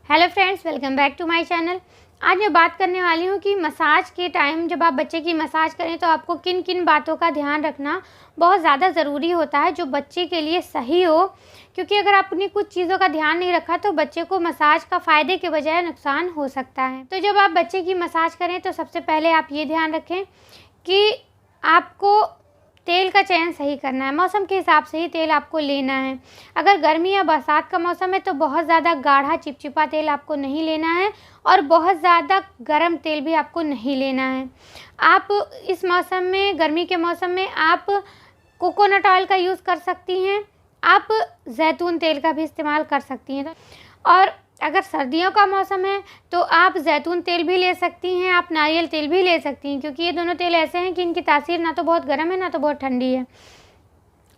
Hello friends, welcome back to my channel. आज मैं बात करने वाली हूँ कि मसाज के टाइम जब आप बच्चे की मसाज करें तो आपको किन किन बातों का ध्यान रखना बहुत ज़्यादा ज़रूरी होता है जो बच्चे के लिए सही हो। क्योंकि अगर आपने कुछ चीज़ों का ध्यान नहीं रखा तो बच्चे को मसाज का फ़ायदे के बजाय नुकसान हो सकता है। तो जब आप बच्चे की मसाज करें तो सबसे पहले आप ये ध्यान रखें कि आपको तेल का चयन सही करना है। मौसम के हिसाब से ही तेल आपको लेना है। अगर गर्मी या बरसात का मौसम है तो बहुत ज़्यादा गाढ़ा चिपचिपा तेल आपको नहीं लेना है और बहुत ज़्यादा गर्म तेल भी आपको नहीं लेना है। आप इस मौसम में, गर्मी के मौसम में आप कोकोनट ऑयल का यूज़ कर सकती हैं। आप जैतून तेल का भी इस्तेमाल कर सकती हैं। और अगर सर्दियों का मौसम है तो आप जैतून तेल भी ले सकती हैं, आप नारियल तेल भी ले सकती हैं, क्योंकि ये दोनों तेल ऐसे हैं कि इनकी तासीर ना तो बहुत गर्म है ना तो बहुत ठंडी है।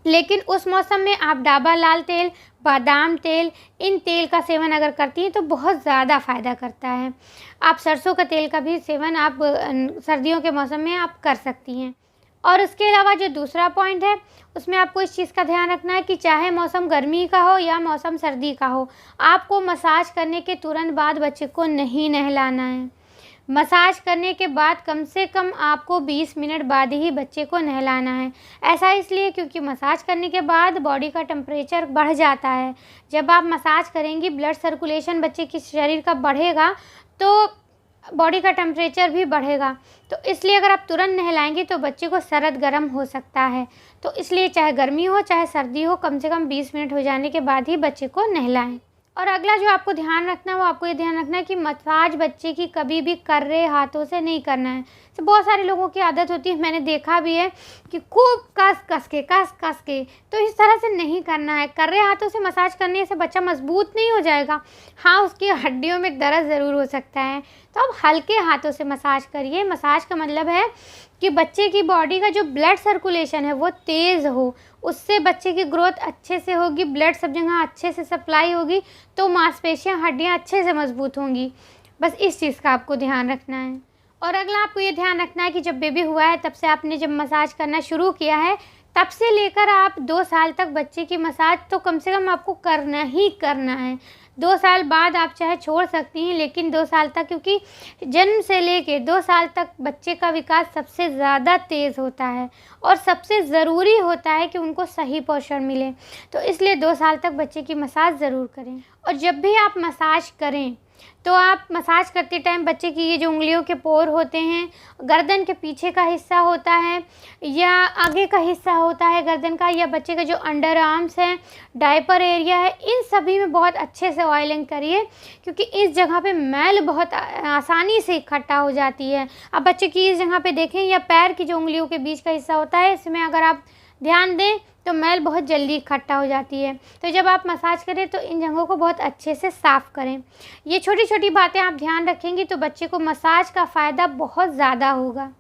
लेकिन उस मौसम में आप डाबर लाल तेल, बादाम तेल, इन तेल का सेवन अगर करती हैं तो बहुत ज़्यादा फ़ायदा करता है। आप सरसों का तेल का भी सेवन आप सर्दियों के मौसम में आप कर सकती हैं। और उसके अलावा जो दूसरा पॉइंट है उसमें आपको इस चीज़ का ध्यान रखना है कि चाहे मौसम गर्मी का हो या मौसम सर्दी का हो, आपको मसाज करने के तुरंत बाद बच्चे को नहीं नहलाना है। मसाज करने के बाद कम से कम आपको 20 मिनट बाद ही बच्चे को नहलाना है। ऐसा इसलिए क्योंकि मसाज करने के बाद बॉडी का टेम्परेचर बढ़ जाता है। जब आप मसाज करेंगी, ब्लड सर्कुलेशन बच्चे के शरीर का बढ़ेगा तो बॉडी का टेम्परेचर भी बढ़ेगा। तो इसलिए अगर आप तुरंत नहलाएंगी तो बच्चे को सरद गर्म हो सकता है। तो इसलिए चाहे गर्मी हो चाहे सर्दी हो, कम से कम 20 मिनट हो जाने के बाद ही बच्चे को नहलाएं। और अगला जो आपको ध्यान रखना है वो आपको ये ध्यान रखना है कि मसाज बच्चे की कभी भी कर्रे हाथों से नहीं करना है। तो बहुत सारे लोगों की आदत होती है, मैंने देखा भी है कि खूब कस कस के, तो इस तरह से नहीं करना है। कर्रे हाथों से मसाज करने से बच्चा मजबूत नहीं हो जाएगा। हाँ, उसकी हड्डियों में दर्द ज़रूर हो सकता है। तो आप हल्के हाथों से मसाज करिए। मसाज का मतलब है कि बच्चे की बॉडी का जो ब्लड सर्कुलेशन है वो तेज़ हो, उससे बच्चे की ग्रोथ अच्छे से होगी, ब्लड सब जगह अच्छे से सप्लाई होगी, तो मांसपेशियां, हड्डियां अच्छे से मजबूत होंगी। बस इस चीज़ का आपको ध्यान रखना है। और अगला आपको ये ध्यान रखना है कि जब बेबी हुआ है तब से आपने जब मसाज करना शुरू किया है तब से लेकर आप 2 साल तक बच्चे की मसाज तो कम से कम आपको करना ही करना है। 2 साल बाद आप चाहे छोड़ सकती हैं, लेकिन 2 साल तक, क्योंकि जन्म से लेके 2 साल तक बच्चे का विकास सबसे ज़्यादा तेज़ होता है और सबसे ज़रूरी होता है कि उनको सही पोषण मिले। तो इसलिए 2 साल तक बच्चे की मसाज ज़रूर करें। और जब भी आप मसाज करें तो आप मसाज करते टाइम बच्चे की ये जो उंगलियों के पोर होते हैं, गर्दन के पीछे का हिस्सा होता है या आगे का हिस्सा होता है गर्दन का, या बच्चे का जो अंडर आर्म्स है, डायपर एरिया है, इन सभी में बहुत अच्छे से ऑयलिंग करिए, क्योंकि इस जगह पे मैल बहुत आसानी से इकट्ठा हो जाती है। अब बच्चे की इस जगह पे देखें, या पैर की जो उंगलियों के बीच का हिस्सा होता है, इसमें अगर आप ध्यान दें तो मैल बहुत जल्दी इकट्ठा हो जाती है। तो जब आप मसाज करें तो इन जगहों को बहुत अच्छे से साफ़ करें। ये छोटी छोटी बातें आप ध्यान रखेंगी तो बच्चे को मसाज का फ़ायदा बहुत ज़्यादा होगा।